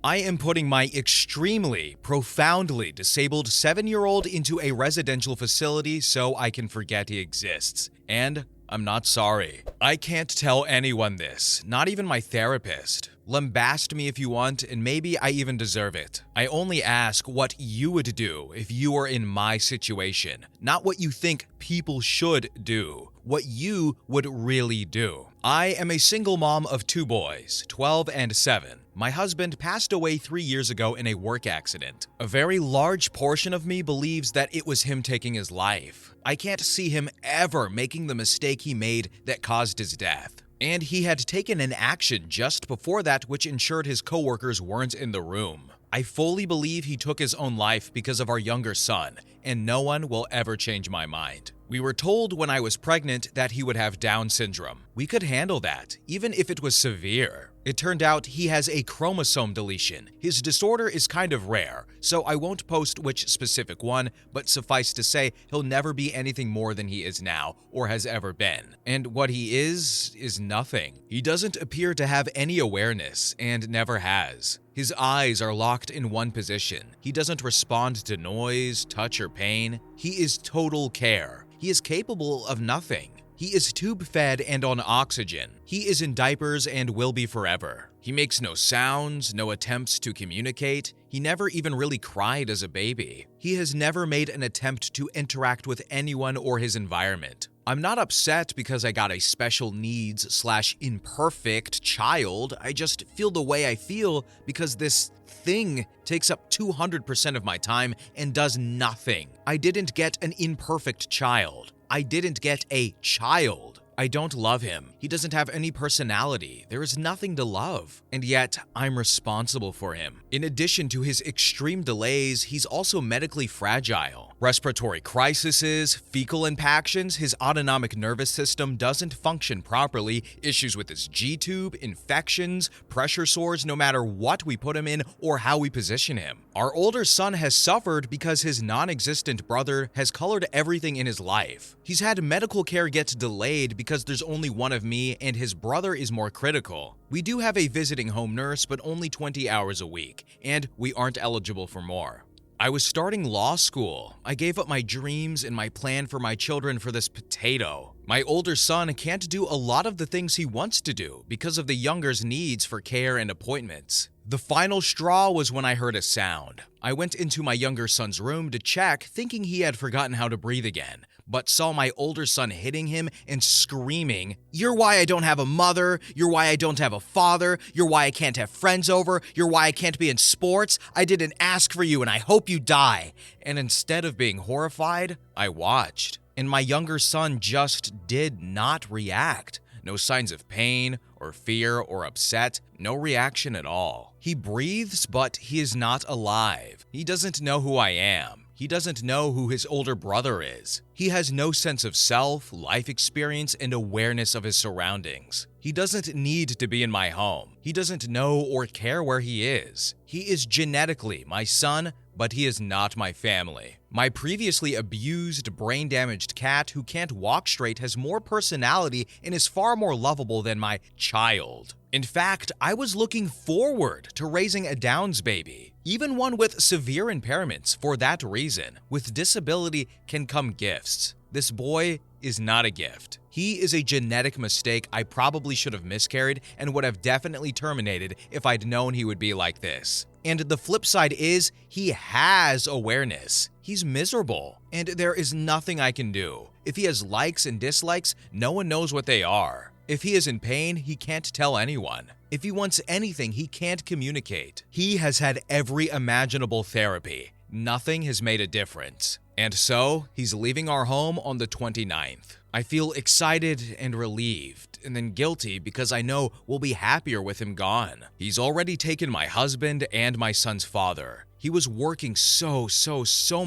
I am putting my extremely, profoundly disabled 7-year-old into a residential facility so I can forget he exists. And I'm not sorry. I can't tell anyone this, not even my therapist. Lambast me if you want, and maybe I even deserve it. I only ask what you would do if you were in my situation, not what you think people should do, what you would really do. I am a single mom of 2 boys, 12 and 7. My husband passed away 3 years ago in a work accident. A very large portion of me believes that it was him taking his life. I can't see him ever making the mistake he made that caused his death. And he had taken an action just before that which ensured his coworkers weren't in the room. I fully believe he took his own life because of our younger son, and no one will ever change my mind. We were told when I was pregnant that he would have Down syndrome. We could handle that, even if it was severe. It turned out he has a chromosome deletion. His disorder is kind of rare, so I won't post which specific one, but suffice to say, he'll never be anything more than he is now, or has ever been. And what he is nothing. He doesn't appear to have any awareness, and never has. His eyes are locked in one position. He doesn't respond to noise, touch, or pain. He is total care. He is capable of nothing. He is tube-fed and on oxygen. He is in diapers and will be forever. He makes no sounds, no attempts to communicate. He never even really cried as a baby. He has never made an attempt to interact with anyone or his environment. I'm not upset because I got a special needs/imperfect child. I just feel the way I feel because this thing takes up 200% of my time and does nothing. I didn't get an imperfect child. I didn't get a child. I don't love him. He doesn't have any personality. There is nothing to love. And yet, I'm responsible for him. In addition to his extreme delays, he's also medically fragile. Respiratory crises, fecal impactions, his autonomic nervous system doesn't function properly, issues with his G-tube, infections, pressure sores no matter what we put him in or how we position him. Our older son has suffered because his non-existent brother has colored everything in his life. He's had medical care get delayed because there's only one of me and his brother is more critical. We do have a visiting home nurse, but only 20 hours a week, and we aren't eligible for more. I was starting law school. I gave up my dreams and my plan for my children for this potato. My older son can't do a lot of the things he wants to do because of the younger's needs for care and appointments. The final straw was when I heard a sound. I went into my younger son's room to check, thinking he had forgotten how to breathe again, but saw my older son hitting him and screaming, "You're why I don't have a mother, you're why I don't have a father, you're why I can't have friends over, you're why I can't be in sports, I didn't ask for you and I hope you die." And instead of being horrified, I watched. And my younger son just did not react. No signs of pain or fear or upset, no reaction at all. He breathes, but he is not alive. He doesn't know who I am. He doesn't know who his older brother is. He has no sense of self, life experience, and awareness of his surroundings. He doesn't need to be in my home. He doesn't know or care where he is. He is genetically my son, but he is not my family. My previously abused, brain-damaged cat who can't walk straight has more personality and is far more lovable than my child. In fact, I was looking forward to raising a Downs baby, even one with severe impairments for that reason. With disability can come gifts. This boy is not a gift. He is a genetic mistake I probably should have miscarried and would have definitely terminated if I'd known he would be like this. And the flip side is, he has awareness. He's miserable, and there is nothing I can do. If he has likes and dislikes, no one knows what they are. If he is in pain, he can't tell anyone. If he wants anything, he can't communicate. He has had every imaginable therapy. Nothing has made a difference. And so, he's leaving our home on the 29th. I feel excited and relieved, and then guilty because I know we'll be happier with him gone. He's already taken my husband and my son's father. He was working so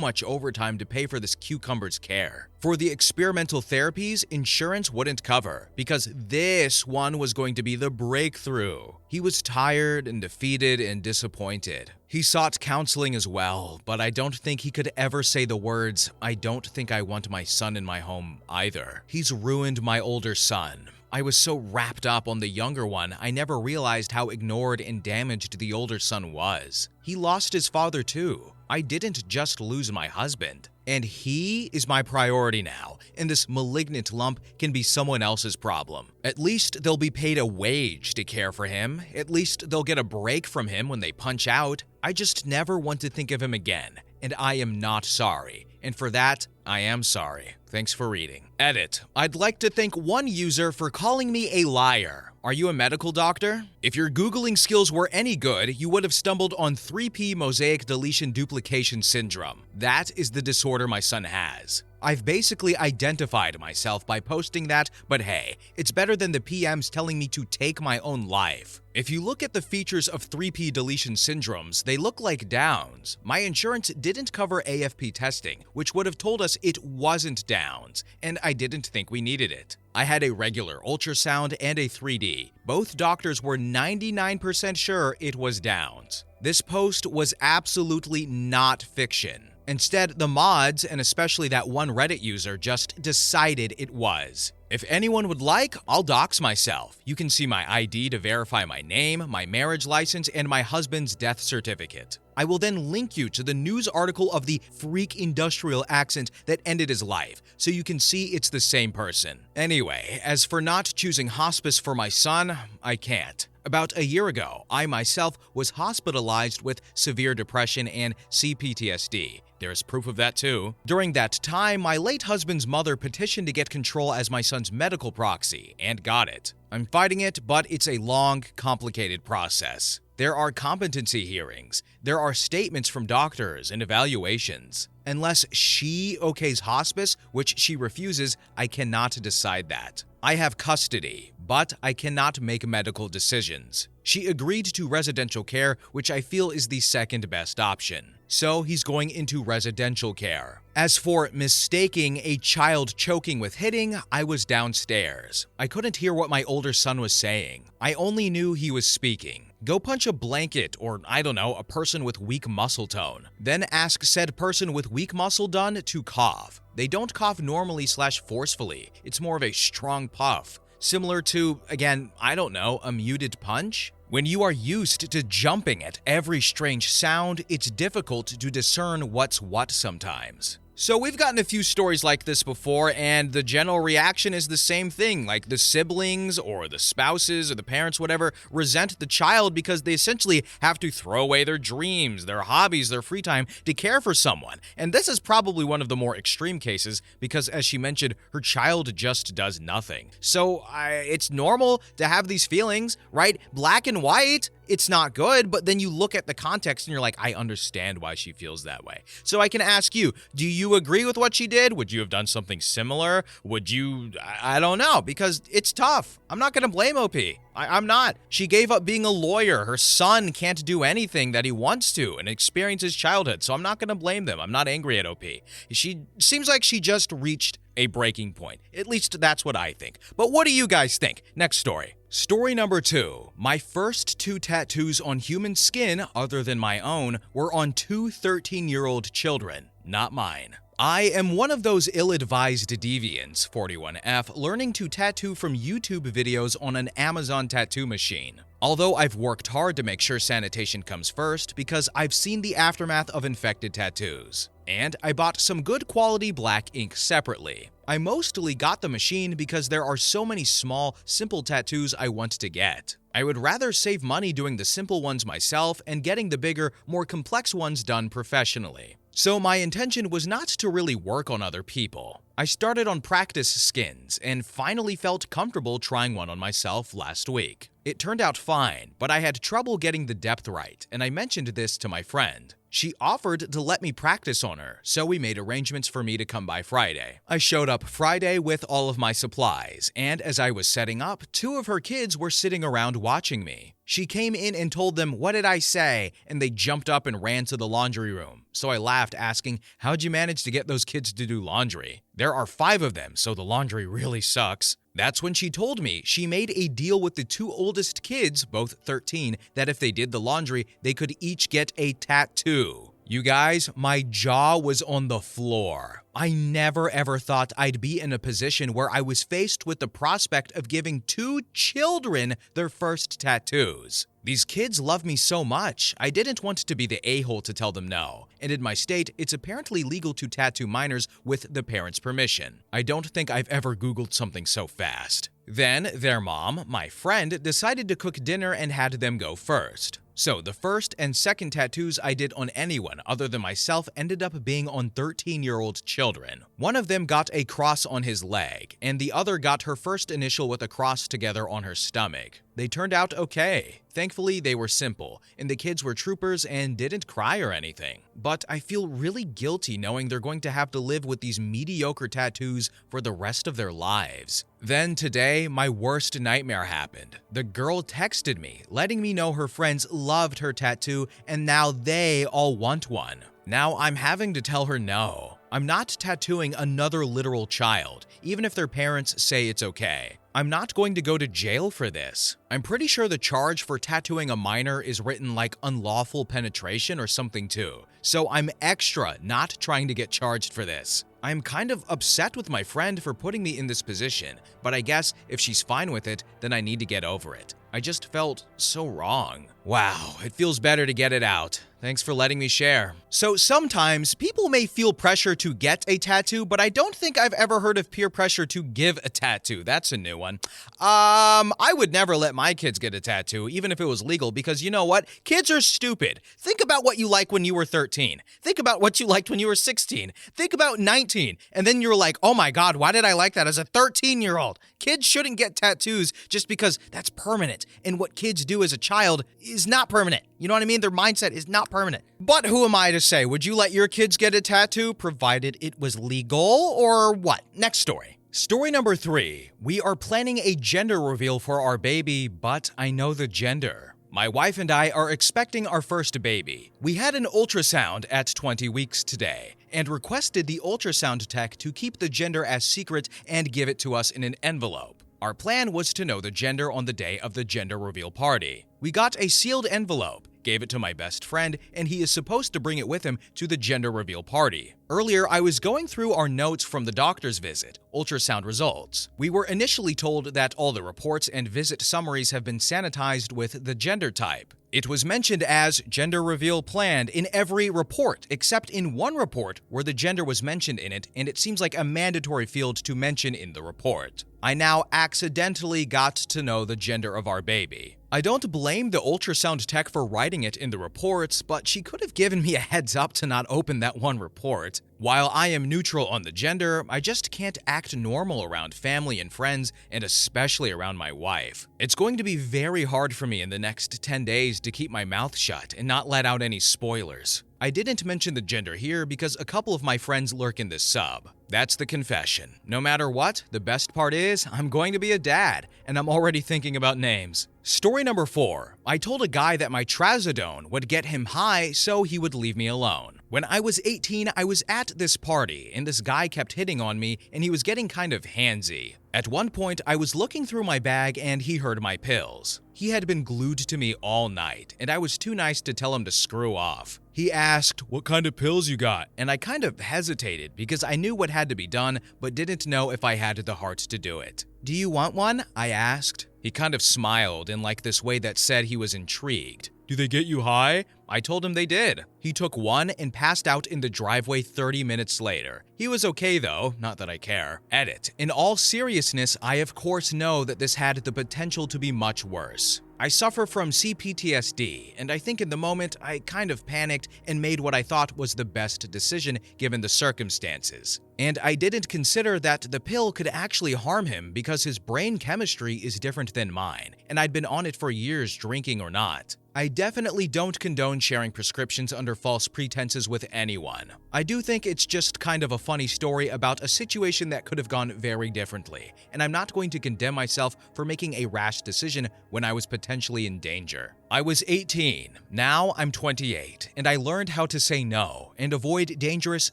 much overtime to pay for this cucumber's care. For the experimental therapies, insurance wouldn't cover because this one was going to be the breakthrough. He was tired and defeated and disappointed. He sought counseling as well, but I don't think he could ever say the words, "I don't think I want my son in my home either." He's ruined my older son. I was so wrapped up on the younger one, I never realized how ignored and damaged the older son was. He lost his father too. I didn't just lose my husband. And he is my priority now, and this malignant lump can be someone else's problem. At least they'll be paid a wage to care for him. At least they'll get a break from him when they punch out. I just never want to think of him again, and I am not sorry. And for that, I am sorry. Thanks for reading. Edit. I'd like to thank one user for calling me a liar. Are you a medical doctor? If your Googling skills were any good, you would have stumbled on 3P mosaic deletion duplication syndrome. That is the disorder my son has. I've basically identified myself by posting that, but hey, it's better than the PMs telling me to take my own life. If you look at the features of 3P deletion syndromes, they look like Downs. My insurance didn't cover AFP testing, which would have told us it wasn't Downs, and I didn't think we needed it. I had a regular ultrasound and a 3D. Both doctors were 99% sure it was Downs. This post was absolutely not fiction. Instead, the mods, and especially that one Reddit user, just decided it was. If anyone would like, I'll dox myself. You can see my ID to verify my name, my marriage license, and my husband's death certificate. I will then link you to the news article of the freak industrial accident that ended his life, so you can see it's the same person. Anyway, as for not choosing hospice for my son, I can't. About a year ago, I myself was hospitalized with severe depression and CPTSD. There's proof of that too. During that time, my late husband's mother petitioned to get control as my son's medical proxy, and got it. I'm fighting it, but it's a long, complicated process. There are competency hearings. There are statements from doctors and evaluations. Unless she okays hospice, which she refuses, I cannot decide that. I have custody, but I cannot make medical decisions. She agreed to residential care, which I feel is the second best option. So he's going into residential care. As for mistaking a child choking with hitting, I was downstairs. I couldn't hear what my older son was saying. I only knew he was speaking. Go punch a blanket or, I don't know, a person with weak muscle tone. Then ask said person with weak muscle done to cough. They don't cough normally/forcefully. It's more of a strong puff. Similar to, again, I don't know, a muted punch? When you are used to jumping at every strange sound, it's difficult to discern what's what sometimes. So we've gotten a few stories like this before, and the general reaction is the same thing, like the siblings or the spouses or the parents, whatever, resent the child because they essentially have to throw away their dreams, their hobbies, their free time to care for someone. And this is probably one of the more extreme cases because, as she mentioned, her child just does nothing. So it's normal to have these feelings, right? Black and white. It's not good, but then you look at the context and you're like, I understand why she feels that way. So I can ask you, do you agree with what she did? Would you have done something similar? Would you, I don't know, because it's tough. I'm not going to blame OP. I'm not. She gave up being a lawyer. Her son can't do anything that he wants to and experience his childhood, so I'm not going to blame them. I'm not angry at OP. She seems like she just reached a breaking point. At least that's what I think. But what do you guys think? Next story. Story number 2. My first 2 tattoos on human skin, other than my own, were on 2 13-year-old children, not mine. I am one of those ill-advised deviants, 41F, learning to tattoo from YouTube videos on an Amazon tattoo machine. Although I've worked hard to make sure sanitation comes first because I've seen the aftermath of infected tattoos. And I bought some good quality black ink separately. I mostly got the machine because there are so many small, simple tattoos I want to get. I would rather save money doing the simple ones myself and getting the bigger, more complex ones done professionally. So my intention was not to really work on other people. I started on practice skins and finally felt comfortable trying one on myself last week. It turned out fine, but I had trouble getting the depth right, and I mentioned this to my friend. She offered to let me practice on her, so we made arrangements for me to come by Friday. I showed up Friday with all of my supplies, and as I was setting up, 2 of her kids were sitting around watching me. She came in and told them, "What did I say?" and they jumped up and ran to the laundry room. So I laughed, asking, "How'd you manage to get those kids to do laundry?" There are 5 of them, so the laundry really sucks. That's when she told me she made a deal with the 2 oldest kids, both 13, that if they did the laundry, they could each get a tattoo. You guys, my jaw was on the floor. I never ever thought I'd be in a position where I was faced with the prospect of giving 2 children their first tattoos. These kids love me so much, I didn't want to be the a-hole to tell them no. And in my state, it's apparently legal to tattoo minors with the parents' permission. I don't think I've ever Googled something so fast. Then, their mom, my friend, decided to cook dinner and had them go first. So, the first and second tattoos I did on anyone other than myself ended up being on 13-year-old children. One of them got a cross on his leg, and the other got her first initial with a cross together on her stomach. They turned out okay. Thankfully, they were simple, and the kids were troopers and didn't cry or anything. But I feel really guilty knowing they're going to have to live with these mediocre tattoos for the rest of their lives. Then today, my worst nightmare happened. The girl texted me, letting me know her friends loved her tattoo and now they all want one. Now I'm having to tell her no. I'm not tattooing another literal child, even if their parents say it's okay. I'm not going to go to jail for this. I'm pretty sure the charge for tattooing a minor is written like unlawful penetration or something too. So I'm extra not trying to get charged for this. I'm kind of upset with my friend for putting me in this position, but I guess if she's fine with it, then I need to get over it. I just felt so wrong. Wow, it feels better to get it out. Thanks for letting me share. So sometimes people may feel pressure to get a tattoo, but I don't think I've ever heard of peer pressure to give a tattoo. That's a new one. I would never let my kids get a tattoo, even if it was legal, because you know what? Kids are stupid. Think about what you like when you were 13. Think about what you liked when you were 16. Think about 19. And then you're like, oh my God, why did I like that as a 13-year-old? Kids shouldn't get tattoos just because that's permanent. And what kids do as a child is not permanent. You know what I mean? Their mindset is not permanent. But who am I to say? Would you let your kids get a tattoo provided it was legal or what? Next story. Story number 3. We are planning a gender reveal for our baby, but I know the gender. My wife and I are expecting our first baby. We had an ultrasound at 20 weeks today and requested the ultrasound tech to keep the gender as secret and give it to us in an envelope. Our plan was to know the gender on the day of the gender reveal party. We got a sealed envelope, gave it to my best friend, and he is supposed to bring it with him to the gender reveal party. Earlier, I was going through our notes from the doctor's visit, ultrasound results. We were initially told that all the reports and visit summaries have been sanitized with the gender type. It was mentioned as gender reveal planned in every report, except in one report where the gender was mentioned in it, and it seems like a mandatory field to mention in the report. I now accidentally got to know the gender of our baby. I don't blame the ultrasound tech for writing it in the reports, but she could have given me a heads up to not open that one report. While I am neutral on the gender, I just can't act normal around family and friends, and especially around my wife. It's going to be very hard for me in the next 10 days to keep my mouth shut and not let out any spoilers. I didn't mention the gender here because a couple of my friends lurk in this sub. That's the confession. No matter what, the best part is I'm going to be a dad, and I'm already thinking about names. Story number 4. I told a guy that my trazodone would get him high so he would leave me alone. When I was 18, I was at this party, and this guy kept hitting on me, and he was getting kind of handsy. At one point, I was looking through my bag and he heard my pills. He had been glued to me all night, and I was too nice to tell him to screw off. He asked, "What kind of pills you got?" And I kind of hesitated because I knew what had to be done, but didn't know if I had the heart to do it. "Do you want one?" I asked. He kind of smiled in like this way that said he was intrigued. "Do they get you high?" I told him they did. He took one and passed out in the driveway 30 minutes later. He was okay though, not that I care. Edit. In all seriousness, I of course know that this had the potential to be much worse. I suffer from CPTSD, and I think in the moment I kind of panicked and made what I thought was the best decision given the circumstances. And I didn't consider that the pill could actually harm him because his brain chemistry is different than mine, and I'd been on it for years, drinking or not. I definitely don't condone sharing prescriptions under false pretenses with anyone. I do think it's just kind of a funny story about a situation that could have gone very differently, and I'm not going to condemn myself for making a rash decision when I was potentially in danger. I was 18, now I'm 28, and I learned how to say no and avoid dangerous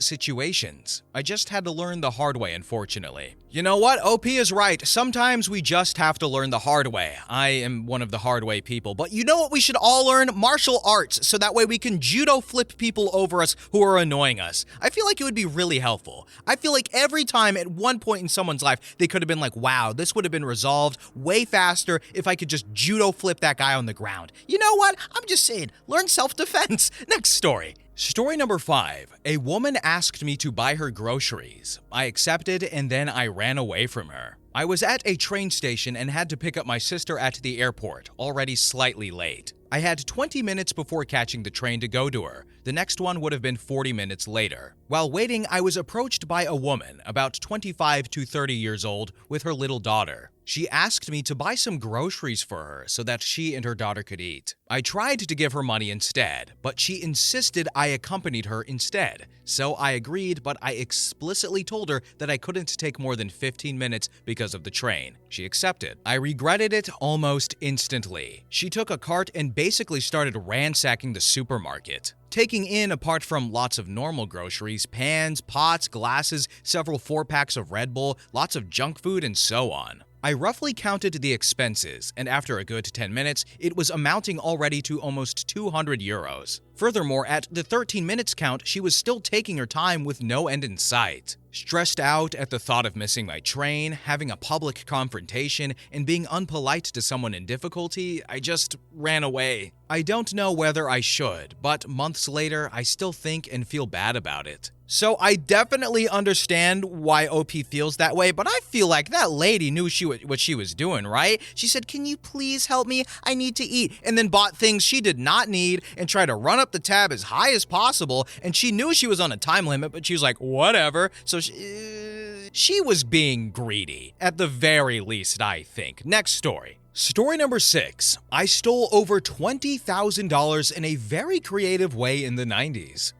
situations. I just had to learn the hard way, unfortunately. You know what? OP is right. Sometimes we just have to learn the hard way. I am one of the hard way people. But you know what we should all learn? Martial arts, so that way we can judo flip people over us who are annoying us. I feel like it would be really helpful. I feel like every time at one point in someone's life, they could have been like, wow, this would have been resolved way faster if I could just judo flip that guy on the ground. You know what? I'm just saying, learn self-defense. Next story. Story number 5. A woman asked me to buy her groceries. I accepted and then I ran away from her. I was at a train station and had to pick up my sister at the airport, already slightly late. I had 20 minutes before catching the train to go to her. The next one would have been 40 minutes later. While waiting, I was approached by a woman, about 25 to 30 years old, with her little daughter. She asked me to buy some groceries for her so that she and her daughter could eat. I tried to give her money instead, but she insisted I accompanied her instead. So I agreed, but I explicitly told her that I couldn't take more than 15 minutes because of the train. She accepted. I regretted it almost instantly. She took a cart and basically started ransacking the supermarket, taking in, apart from lots of normal groceries, pans, pots, glasses, several 4-packs of Red Bull, lots of junk food, and so on. I roughly counted the expenses, and after a good 10 minutes, it was amounting already to almost 200 euros. Furthermore, at the 13 minutes count, she was still taking her time with no end in sight. Stressed out at the thought of missing my train, having a public confrontation, and being unpolite to someone in difficulty, I just ran away. I don't know whether I should, but months later, I still think and feel bad about it. So I definitely understand why OP feels that way, but I feel like that lady knew what she was doing, right? She said, "Can you please help me? I need to eat," and then bought things she did not need and tried to run up the tab as high as possible, and she knew she was on a time limit, but she was like, whatever. So she was being greedy, at the very least, I think. Next story. Story number 6. I stole over $20,000 in a very creative way in the 90s.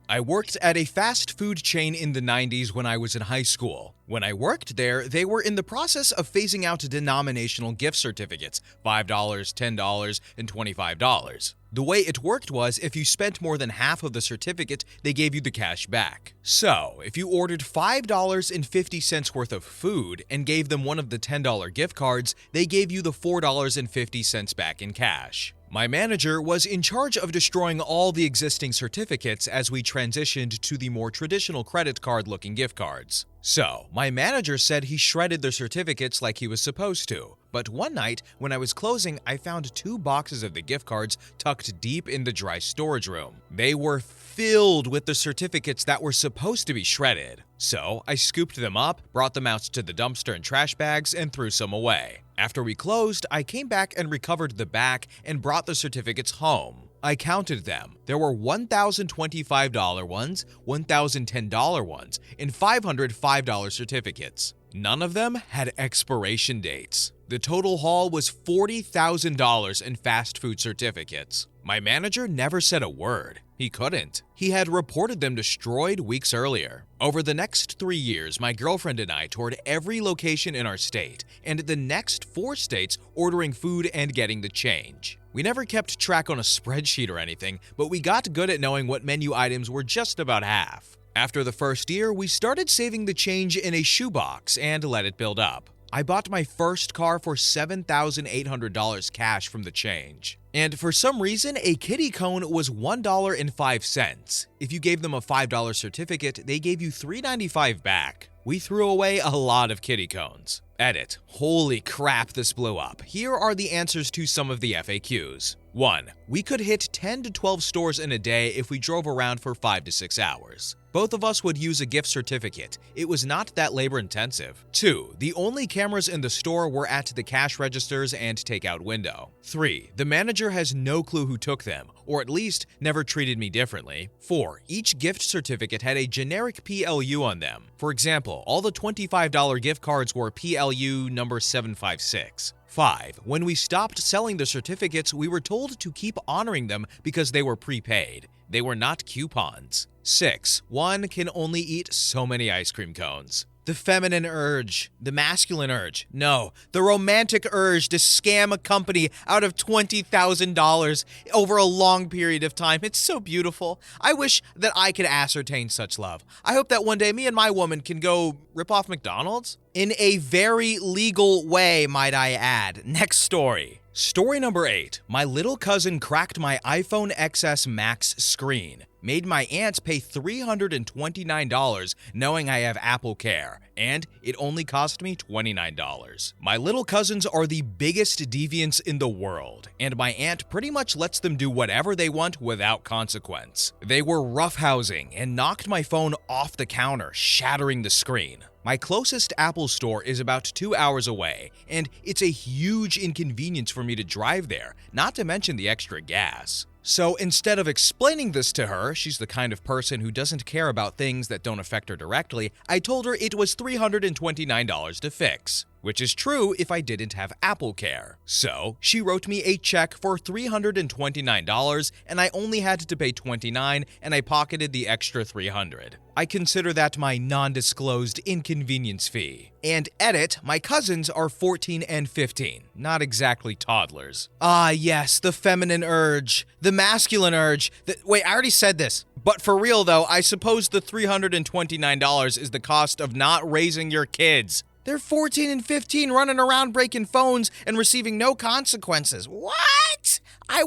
I worked at a fast food chain in the 90s when I was in high school. When I worked there, they were in the process of phasing out denominational gift certificates, $5, $10, and $25. The way it worked was if you spent more than half of the certificate, they gave you the cash back. So, if you ordered $5.50 worth of food and gave them one of the $10 gift cards, they gave you the $4.50 back in cash. My manager was in charge of destroying all the existing certificates as we transitioned to the more traditional credit card-looking gift cards. So, my manager said he shredded the certificates like he was supposed to. But one night, when I was closing, I found 2 boxes of the gift cards tucked deep in the dry storage room. They were filled with the certificates that were supposed to be shredded. So, I scooped them up, brought them out to the dumpster in trash bags, and threw some away. After we closed, I came back and recovered the back and brought the certificates home. I counted them. There were $1,025 ones, $1,010 ones, and $505 certificates. None of them had expiration dates. The total haul was $40,000 in fast food certificates. My manager never said a word. He couldn't. He had reported them destroyed weeks earlier. Over the next 3 years, my girlfriend and I toured every location in our state, and the next 4 states ordering food and getting the change. We never kept track on a spreadsheet or anything, but we got good at knowing what menu items were just about half. After the first year, we started saving the change in a shoebox and let it build up. I bought my first car for $7,800 cash from the change. And for some reason, a kiddie cone was $1.05. If you gave them a $5 certificate, they gave you $3.95 back. We threw away a lot of kiddie cones. Edit. Holy crap, this blew up. Here are the answers to some of the FAQs. 1. We could hit 10 to 12 stores in a day if we drove around for 5 to 6 hours. Both of us would use a gift certificate. It was not that labor intensive. 2. The only cameras in the store were at the cash registers and takeout window. 3. The manager has no clue who took them, or at least never treated me differently. 4. Each gift certificate had a generic PLU on them. For example, all the $25 gift cards were PLU number 756. 5. When we stopped selling the certificates, we were told to keep honoring them because they were prepaid. They were not coupons. 6. One can only eat so many ice cream cones. The feminine urge, the masculine urge, no, the romantic urge to scam a company out of $20,000 over a long period of time. It's so beautiful. I wish that I could ascertain such love. I hope that one day me and my woman can go rip off McDonald's. In a very legal way, might I add. Next story. Story number 8. My little cousin cracked my iPhone XS Max screen. Made my aunt pay $329 knowing I have Apple Care, and it only cost me $29. My little cousins are the biggest deviants in the world, and my aunt pretty much lets them do whatever they want without consequence. They were roughhousing and knocked my phone off the counter, shattering the screen. My closest Apple store is about 2 hours away, and it's a huge inconvenience for me to drive there, not to mention the extra gas. So instead of explaining this to her, she's the kind of person who doesn't care about things that don't affect her directly, I told her it was $329 to fix. Which is true if I didn't have Apple Care. So, she wrote me a check for $329, and I only had to pay $29, and I pocketed the extra $300. I consider that my non-disclosed inconvenience fee. And edit, my cousins are 14 and 15, not exactly toddlers. Ah yes, the feminine urge, the masculine urge. Wait, I already said this. But for real though, I suppose the $329 is the cost of not raising your kids. They're 14 and 15 running around breaking phones and receiving no consequences. What? I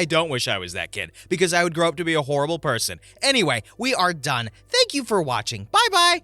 don't wish I was that kid, because I would grow up to be a horrible person. Anyway, we are done. Thank you for watching. Bye-bye.